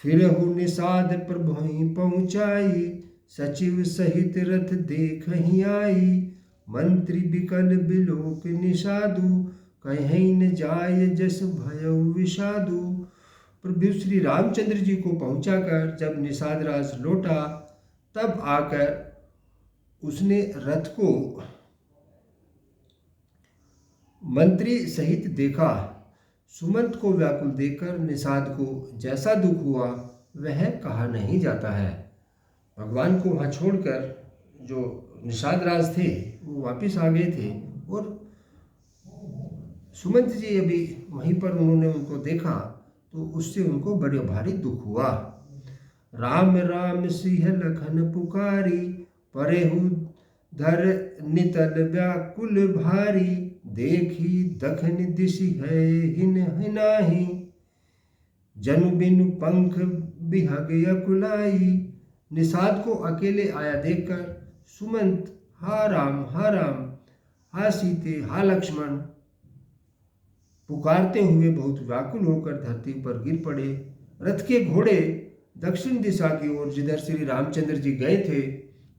फिरहु निषाद प्रभुहि पहुँचाई, सचिव सहित रथ देखहि आई, मंत्री बिकल बिलोक निषादु, कहीं न जाय जस भयउ विषादु। प्रभु श्री रामचंद्र जी को पहुंचाकर जब निषाद राज लौटा तब आकर उसने रथ को मंत्री सहित देखा। सुमंत को व्याकुल देखकर निषाद को जैसा दुख हुआ वह कहा नहीं जाता है। भगवान को वहाँ छोड़कर जो निषाद राज थे वो वापस आ गए थे और सुमंत जी अभी वहीं पर उन्होंने उनको देखा तो उससे उनको बड़े भारी दुख हुआ। राम राम सिंह लखन पुकारी, परेहु धर नितल व्याकुल भारी, देखी दखन दिशि है हिन हिनाही, जनु बिनु पंख बिहग अकुलाई। निषाद को अकेले आया देखकर सुमंत हा राम हा सीते हा लक्ष्मण पुकारते हुए बहुत व्याकुल होकर धरती पर गिर पड़े। रथ के घोड़े दक्षिण दिशा की ओर जिधर श्री रामचंद्र जी गए थे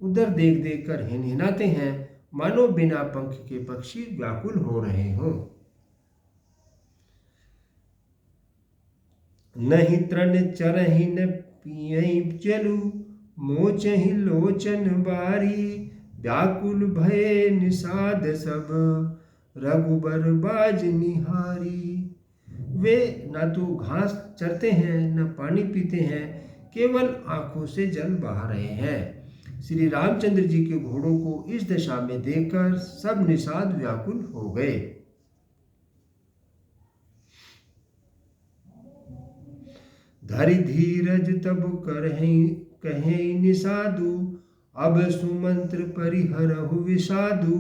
उधर देख देख कर हिनहिनाते हैं, मानो बिना पंख के पक्षी व्याकुल हो रहे हों। नहीं तृण चरहि न पियहि जलु, मोचहि लोचन बारी, व्याकुल भये निषाद सब, रघुबर बाज निहारी। वे न तो घास चरते हैं न पानी पीते हैं, केवल आंखों से जल बहा रहे हैं। श्री रामचंद्र जी के घोड़ों को इस दशा में देखकर सब निषाद व्याकुल हो गए। धरि धीरज तब कहें निषादु, अब सुमंत्र परिहरहु विषादु,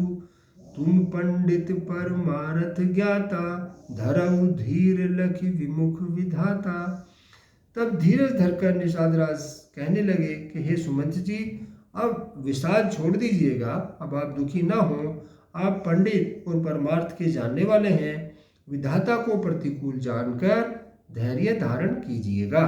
तुम पंडित परमारथ ज्ञाता, धरऊ धीर लखि विमुख विधाता। तब धीरज धरकर निषाद राज कहने लगे कि हे सुमंत जी, अब विषाद छोड़ दीजिएगा, अब आप दुखी ना हो। आप पंडित और परमार्थ के जानने वाले हैं, विधाता को प्रतिकूल जानकर धैर्य धारण कीजिएगा।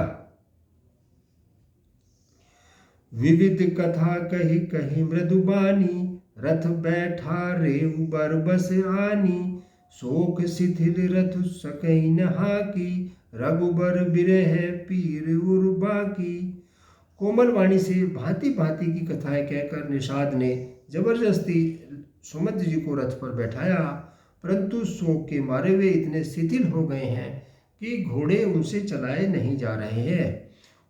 विविध कथा कही कही मृदुबानी, रथ बैठा रेउ बर बस आनी, शोक शिथिल रथ सकई न हाकी, रघुबर बिरह पीर उर्बाकी। कोमल वाणी से भांति भांति की कथाएं कहकर निषाद ने जबरदस्ती सुमंत जी को रथ पर बैठाया, परंतु शोक के मारे वे इतने शिथिल हो गए हैं कि घोड़े उनसे चलाए नहीं जा रहे हैं।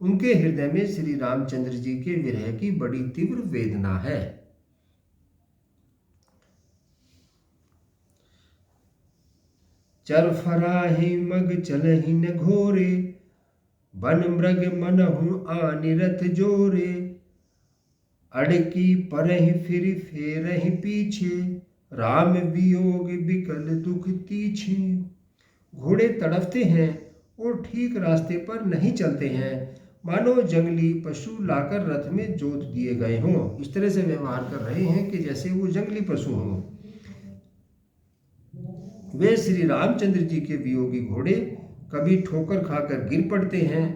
उनके हृदय में श्री रामचंद्र जी के विरह की बड़ी तीव्र वेदना है। चर फराहि मग चलहि न घोरे, बन मृग मनहु आनि रथ जोरे, अड़की परहि फिर फेरहि पीछे, राम वियोग बिकल दुख तीछे। घोड़े तड़फते हैं और ठीक रास्ते पर नहीं चलते हैं, मानो जंगली पशु लाकर रथ में जोत दिए गए हों। इस तरह से व्यवहार कर रहे हैं कि जैसे वो जंगली पशु हों। वे श्री रामचंद्र जी के वियोगी घोड़े कभी ठोकर खाकर गिर पड़ते हैं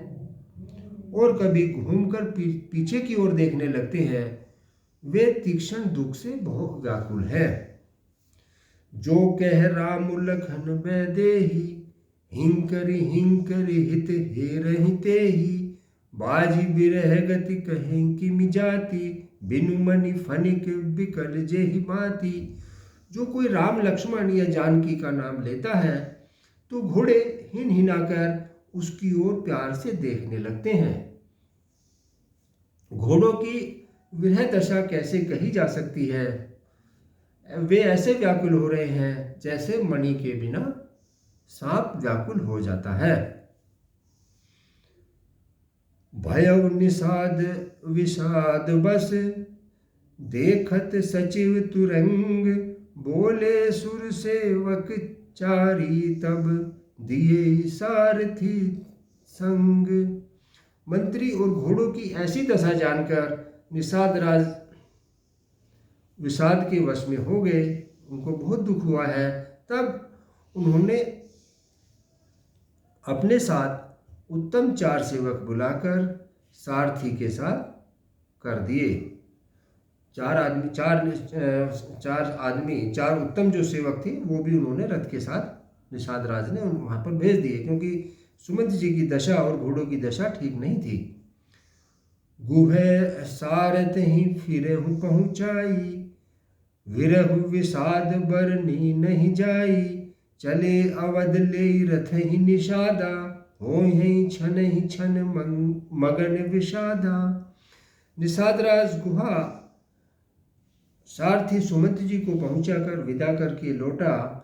और कभी घूमकर पीछे की ओर देखने लगते हैं। वे तीक्ष्ण दुख से बहुत व्याकुल है। जो कह राम लखन वैदेही, हिंकरि हित हेरहि तेहि, बाजी बिरह गति कहें किमि जाति, बिनु मनि फनिक बिकल जेहि माति। जो कोई राम लक्ष्मण या जानकी का नाम लेता है तो घोड़े हिन हिनाकर उसकी ओर प्यार से देखने लगते हैं। घोड़ों की विरह दशा कैसे कही जा सकती है। वे ऐसे व्याकुल हो रहे हैं जैसे मणि के बिना सांप व्याकुल हो जाता है। भयउ निषाद विषाद बस, देखत सचिव तुरंग, बोले सुर सेवक चारी, तब दिए सारथी संग। मंत्री और घोड़ों की ऐसी दशा जानकर निषाद राज विषाद के वश में हो गए। उनको बहुत दुख हुआ है। तब उन्होंने अपने साथ उत्तम 4 सेवक बुलाकर सारथी के साथ कर दिए। 4 उत्तम जो सेवक थे वो भी उन्होंने रथ के साथ निषाद राज ने वहां पर भेज दिए, क्योंकि सुमंत जी की दशा और घोड़ों की दशा ठीक नहीं थी। गुहे सारथ ही फिरहु पहुँचाई, विरहु विषाद बरनी नहीं जाई, चले अवध ले रथ ही निषादा, हो ही छन मगन विषादा। निषाद राज गुहा सारथी सुमंत जी को पहुंचाकर विदा करके लौटा।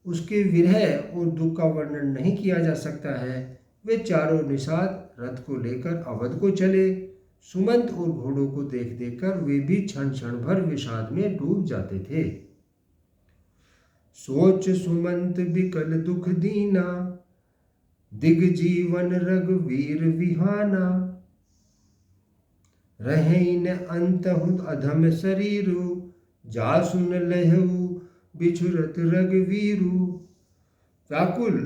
उसके विरह और दुख का वर्णन नहीं किया जा सकता है। वे चारों निषाद रथ को लेकर अवध को चले। सुमंत और घोड़ों को देख देख कर वे भी क्षण क्षण भर विषाद में डूब जाते थे। सोच सुमंत बिकल दुख दीना, दिग जीवन रघुवीर विहाना, रहे न अंतहु अधम शरीरु, जा सुन लहु बिछुरत रघुवीरु। व्याकुल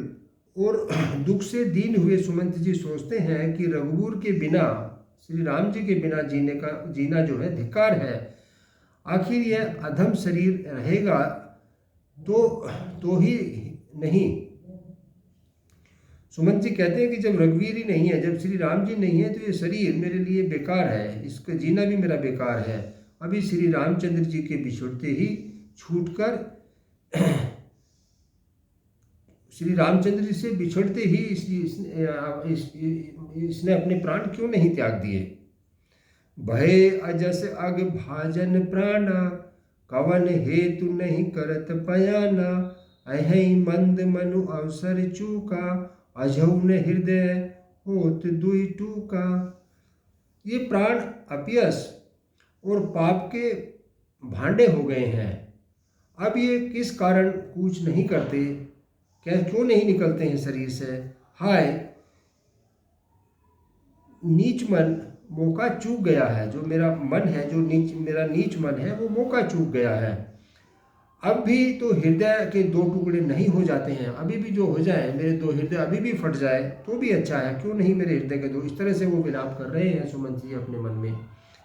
और दुख से दीन हुए सुमंत जी सोचते हैं कि रघुवीर के बिना, श्री राम जी के बिना जीना जो है धिक्कार है। आखिर यह अधम शरीर रहेगा तो ही नहीं। सुमंत जी कहते हैं कि जब रघुवीर ही नहीं है, जब श्री राम जी नहीं है, तो ये शरीर मेरे लिए बेकार है, इसका जीना भी मेरा बेकार है। अभी श्री रामचंद्र जी के बिछुड़ते ही छूटकर श्री रामचंद्र जी से बिछड़ते ही इसने अपने प्राण क्यों नहीं त्याग दिए। भय अजस अग भाजन प्राणा, कवन हेतु नहीं करत पयाना। अहि मंद मनु अवसर चूका, अझौन हृदय होत दुई टूका। ये प्राण अपयस और पाप के भांडे हो गए हैं। अब ये किस कारण कूच नहीं करते, क्या क्यों नहीं निकलते हैं शरीर से। हाय नीच मन मौका चूक गया है। जो मेरा मन है, जो मेरा नीच मन है, वो मौका चूक गया है। अब भी तो हृदय के दो टुकड़े नहीं हो जाते हैं, अभी भी जो हो जाए, मेरे दो हृदय अभी भी फट जाए तो भी अच्छा है, क्यों नहीं मेरे हृदय के दो। इस तरह से वो विलाप कर रहे हैं सुमंत जी अपने मन में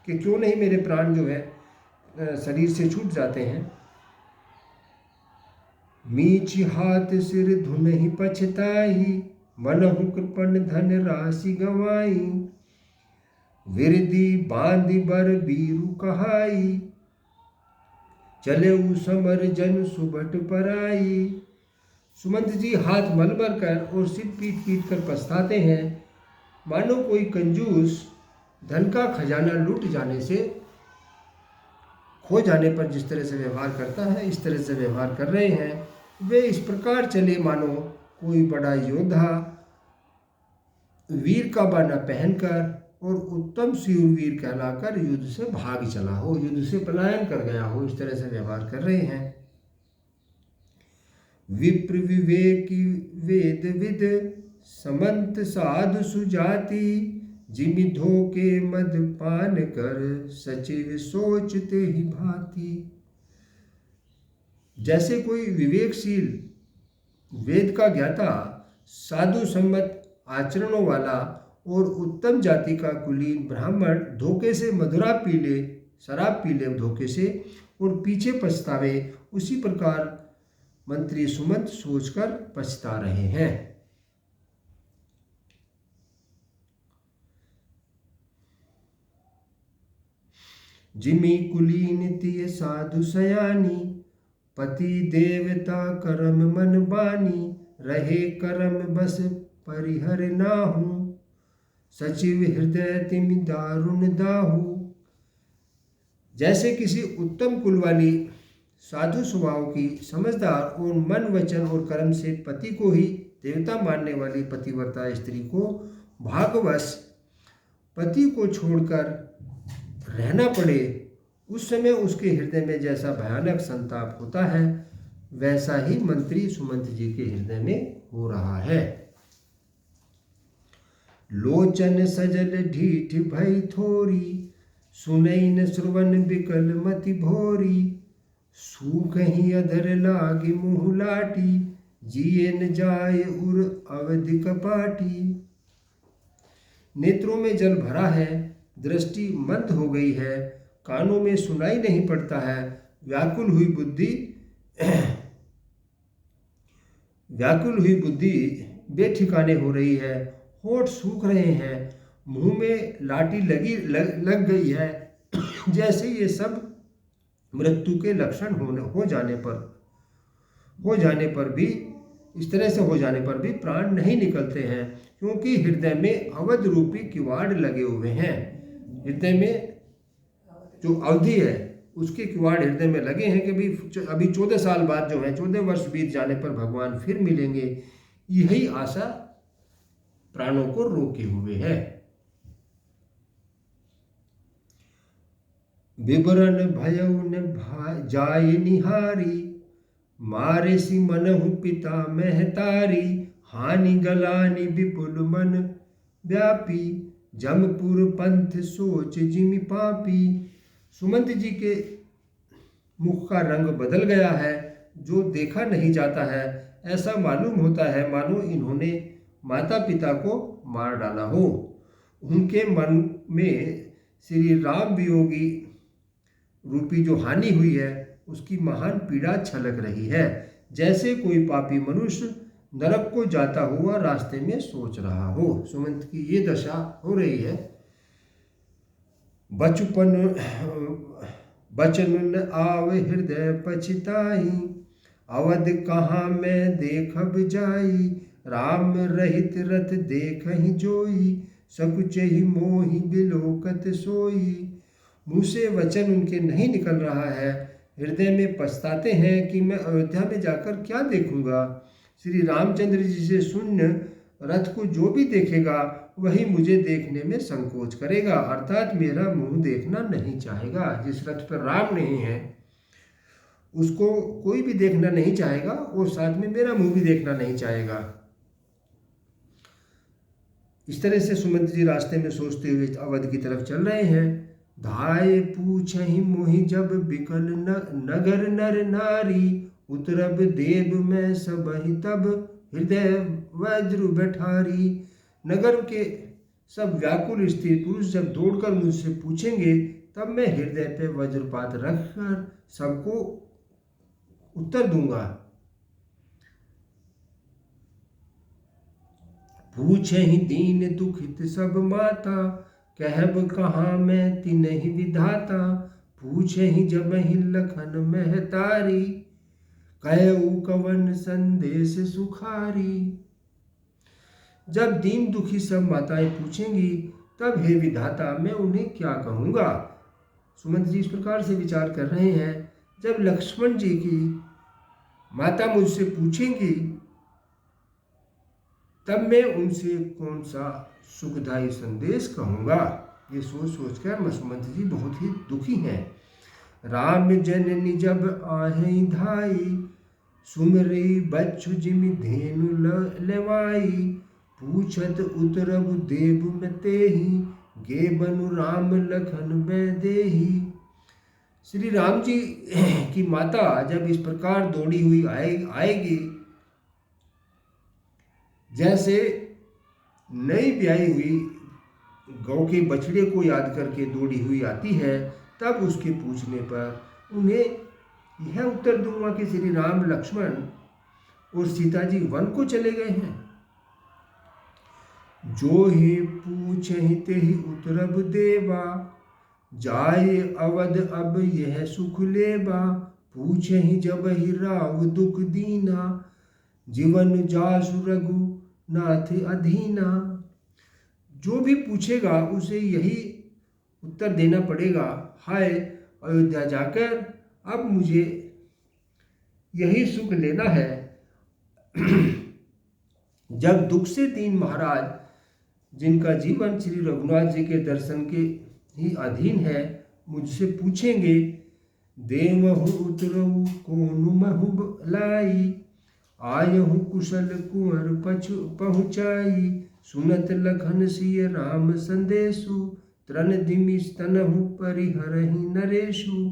कि क्यों नहीं मेरे प्राण जो है शरीर से छूट जाते हैं। मीच हाथ सिर धुनहि पछताई, मनहु कृपण धन राशि गंवाई। विरदी बांधि बर बीरु कहाई, चले समर जन सुबट पराई। सुमंत जी हाथ मलमल कर और सिर पीट पीट कर पछताते हैं, मानो कोई कंजूस धन का खजाना लूट जाने से, खो जाने पर जिस तरह से व्यवहार करता है, इस तरह से व्यवहार कर रहे हैं। वे इस प्रकार चले मानो कोई बड़ा योद्धा वीर का बाना पहनकर और उत्तम शूरवीर कहलाकर युद्ध से भाग चला हो, युद्ध से पलायन कर गया हो, इस तरह से व्यवहार कर रहे हैं। विप्र विवेकी वेद विद, समंत साधु सुजाति। जिमि धोके मद पान कर, सचिव सोचते ही भांति। जैसे कोई विवेकशील वेद का ज्ञाता, साधु सम्मत आचरणों वाला और उत्तम जाति का कुलीन ब्राह्मण धोखे से मधुरा पी ले, शराब पी ले धोखे से और पीछे पछतावे, उसी प्रकार मंत्री सुमंत सोचकर पछता रहे हैं। जिमि कुलीन तिय साधु सयानी, पति देवता करम मन बानी। रहे करम बस परिहर नाहू, सचिव हृदय तिमि दारुण दाहू। जैसे किसी उत्तम कुल वाली साधु स्वभाव की समझदार और मन वचन और कर्म से पति को ही देवता मानने वाली पतिव्रता स्त्री को भाग्यवश पति को छोड़कर रहना पड़े, उस समय उसके हृदय में जैसा भयानक संताप होता है, वैसा ही मंत्री सुमंत जी के हृदय में हो रहा है। लोचन सजल ढीठ भई थोरी, सुनैन श्रवण बिकल मति भोरी। सूख ही अधर लागी मुँह लाटी, जिए न जाए उर अवधि कपाटी। नेत्रों में जल भरा है, दृष्टि मंद हो गई है, कानों में सुनाई नहीं पड़ता है। व्याकुल हुई बुद्धि बेठिकाने हो रही है, होठ सूख रहे हैं, मुंह में लाठी लग गई है। जैसे ये सब मृत्यु के लक्षण हो जाने पर भी, इस तरह से हो जाने पर भी प्राण नहीं निकलते हैं, क्योंकि हृदय में अवध रूपी किवाड़ लगे हुए हैं। हृदय में जो अवधि है उसके किवाड़ हृदय में लगे हैं कि भाई अभी 14 साल बाद जो है, 14 वर्ष बीत जाने पर भगवान फिर मिलेंगे। यही आशा प्राणों को रोके हुए है। विवरण भयउन जाय निहारी, मारे सी मनहु पिता महतारी। हानि गलानि विपुल मन व्यापी, जमपुर पंथ सोच जिमि पापी। सुमंत जी के मुख का रंग बदल गया है, जो देखा नहीं जाता है, ऐसा मालूम होता है मानो इन्होंने माता पिता को मार डाला हो। उनके मन में श्री राम वियोगी रूपी जो हानि हुई है उसकी महान पीड़ा छलक रही है, जैसे कोई पापी मनुष्य नरक को जाता हुआ रास्ते में सोच रहा हो। सुमंत की ये दशा हो रही है। बचन न आवे हृदय पछताई, अवध कहाँ मैं देखब जाई, राम रहित रथ देख ही जोई, सकुच ही मोहि बिलोकत सोई। मुँह से वचन उनके नहीं निकल रहा है, हृदय में पछताते हैं कि मैं अयोध्या में जाकर क्या देखूंगा। श्री रामचंद्र जी से शून्य रथ को जो भी देखेगा वही मुझे देखने में संकोच करेगा, अर्थात मेरा मुंह देखना नहीं चाहेगा। जिस रथ पर राम नहीं है उसको कोई भी देखना नहीं चाहेगा और साथ में मेरा मुंह भी देखना नहीं चाहेगा। इस तरह से सुमंत जी रास्ते में सोचते हुए अवध की तरफ चल रहे हैं। धाये पूछहि मोहि जब बिकल नगर नर नारी, उतरब देव में सबहि तब हृदय वज्र बैठारी। नगर के सब व्याकुल स्त्री पुरुष जब दौड़कर मुझसे पूछेंगे तब मैं हृदय पे वज्रपात रखकर सबको उत्तर दूंगा। पूछे ही दीन दुखित सब माता, कहब कहाँ मैं तिन्हि विधाता। पूछे ही जब ही लखन महतारी, कहऊ कवन संदेश सुखारी। जब दीन दुखी सब माताएं पूछेंगी तब हे विधाता मैं उन्हें क्या कहूँगा। सुमंत जी इस प्रकार से विचार कर रहे हैं। जब लक्ष्मण जी की माता मुझसे पूछेंगी तब मैं उनसे कौन सा सुखदायी संदेश कहूँगा। ये सोच सोचकर सुमंत जी बहुत ही दुखी हैं। राम जननी जब आहें धाई, सुमरी बच्छु जिमि धेनु लेवाई। पूछत उतरब देव में तेहि, गे बनु राम लखन देहि। श्री राम जी की माता जब इस प्रकार दौड़ी हुई आएगी, जैसे नई ब्याई हुई गौ के बछड़े को याद करके दौड़ी हुई आती है, तब उसके पूछने पर उन्हें यह उत्तर दूंगा कि श्री राम लक्ष्मण और सीता जी वन को चले गए हैं। जो ही पूछहि तेहि उतरब देवा, जाए अवध अब यह सुख लेबा। पूछहि जब ही राव दुख दीना, जीवन जासु रघु नाथ अधीना। जो भी पूछेगा उसे यही उत्तर देना पड़ेगा, हाय अयोध्या जाकर अब मुझे यही सुख लेना है। जब दुख से दीन महाराज जिनका जीवन श्री रघुनाथ जी के दर्शन के ही अधीन है मुझसे पूछेंगे, देवहु उतरऊ कोनु महु लाई, आयहु कुशल कुंवर पहुँचाई। सुनत लखन सिय राम संदेशु, तृण दिमि स्तनहु परिहरहि नरेशु।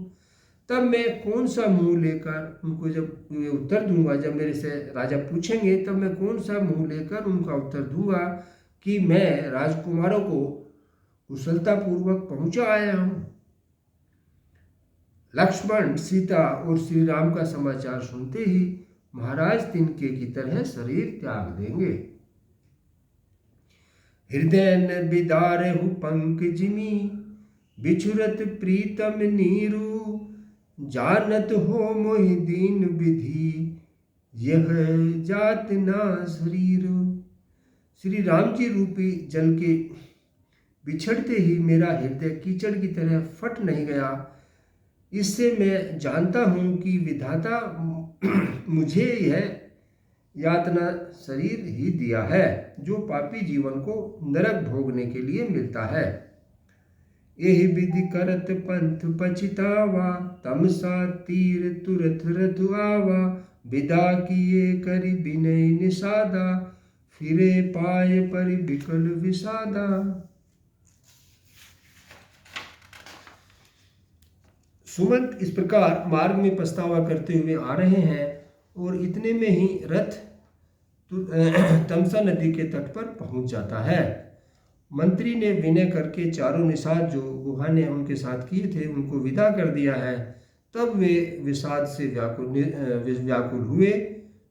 तब मैं कौन सा मुंह लेकर उनको जब ये उत्तर दूंगा, जब मेरे से राजा पूछेंगे तब मैं कौन सा मुंह लेकर उनका उत्तर दूंगा कि मैं राजकुमारों को कुशलतापूर्वक पहुंचा आया हूं। लक्ष्मण, सीता और श्री राम का समाचार सुनते ही महाराज तिनके की तरह शरीर त्याग देंगे। हृदय न बिदारहु पंक जिमी, बिछुरत प्रीतम नीरू। जानत हो मोहि दीन विधि, यह जात ना शरीर। श्री राम जी रूपी जल के बिछड़ते ही मेरा हृदय कीचड़ की तरह फट नहीं गया। इससे मैं जानता हूँ कि विधाता मुझे यह यातना शरीर ही दिया है जो पापी जीवन को नरक भोगने के लिए मिलता है। यही विधि करत पंथ पछितावा, तमसा तीर तुरथ रथ आवा। विदा किए करि विनय निषादा, फिरे पाए परि बिकल विषादा। सुमंत इस प्रकार मार्ग में पछतावा करते हुए आ रहे हैं और इतने में ही रथ तमसा नदी के तट पर पहुंच जाता है। मंत्री ने विनय करके चारों निषाद जो गुहा ने उनके साथ किए थे उनको विदा कर दिया है। तब वे विषाद से व्याकुल हुए,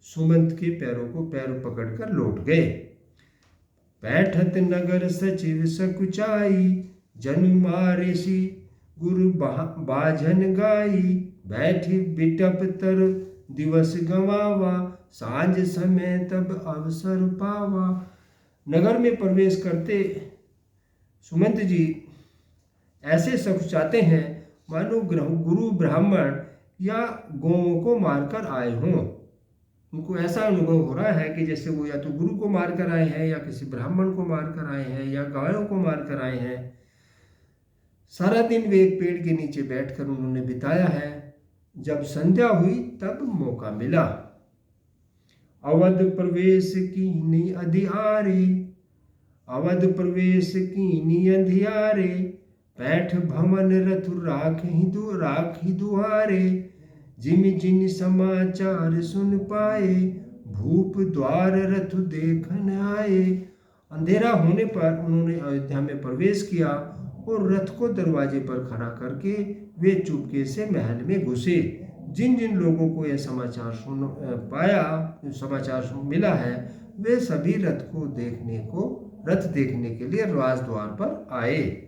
सुमंत के पैरों को पैर पकड़कर लौट गए। बैठत नगर सचिव सकुचाई, जन मारे सी गुरु बाझन गाई। बैठी बिटप तर दिवस गवावा, सांझ समय तब अवसर पावा। नगर में प्रवेश करते सुमंत जी ऐसे सकुचाते हैं मानो गुरु ब्राह्मण या गौओं को मारकर आए हों। उनको ऐसा अनुभव हो रहा है कि जैसे वो या तो गुरु को मारकर आए हैं या किसी ब्राह्मण को मारकर आए हैं या गायों को मारकर आए हैं। सारा दिन वे एक पेड़ के नीचे बैठकर उन्होंने बिताया है। जब संध्या हुई तब मौका मिला। अवध प्रवेश कीनी अधियारे, अवध प्रवेश कीनी अंधियारे। बैठ भवन रथु राखी दुआरे, जिमि जिन समाचार सुन पाए। भूप द्वार रथु देखन आए। अंधेरा होने पर उन्होंने अयोध्या में प्रवेश किया और रथ को दरवाजे पर खड़ा करके वे चुपके से महल में घुसे। जिन जिन लोगों को यह समाचार मिला है वे सभी रथ देखने के लिए राजद्वार पर आए।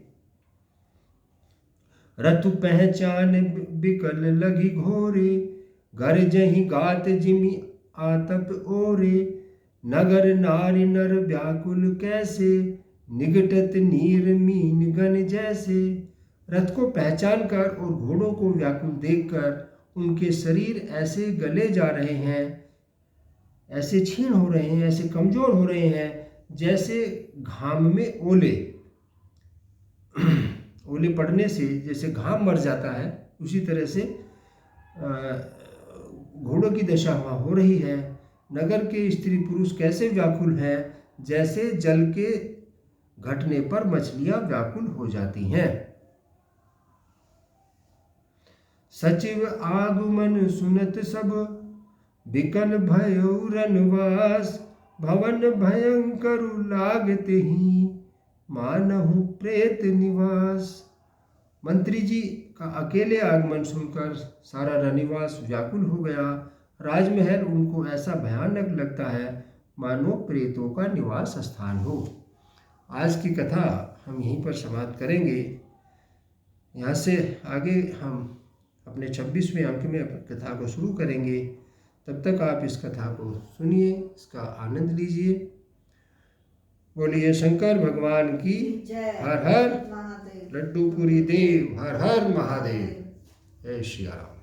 रथ पहचान बिकल लगी घोरे, घर जही गात जिमि आतप ओरे। नगर नारी नर व्याकुल कैसे, निगटत नीर मीन गन जैसे। रथ को पहचान कर और घोड़ों को व्याकुल देखकर उनके शरीर ऐसे गले जा रहे हैं, ऐसे क्षीण हो रहे हैं, ऐसे कमजोर हो रहे हैं जैसे घाम में ओले पड़ने से जैसे घाम मर जाता है उसी तरह से घोड़ों की दशा वहाँ हो रही है। नगर के स्त्री पुरुष कैसे व्याकुल हैं, जैसे जल के घटने पर मछलियां व्याकुल हो जाती हैं। सचिव आगमन सुनत सब, बिकल भयो रनवास। भवन भयंकर लागत ही, मानहु प्रेत निवास। मंत्री जी का अकेले आगमन सुनकर सारा रनिवास व्याकुल हो गया। राजमहल उनको ऐसा भयानक लगता है मानो प्रेतों का निवास स्थान हो। आज की कथा हम यहीं पर समाप्त करेंगे। यहाँ से आगे हम अपने 26वें अंक में कथा को शुरू करेंगे। तब तक आप इस कथा को सुनिए, इसका आनंद लीजिए। बोलिए शंकर भगवान की हर हर, लड्डूपुरी देव हर हर महादेव। जय श्री राम।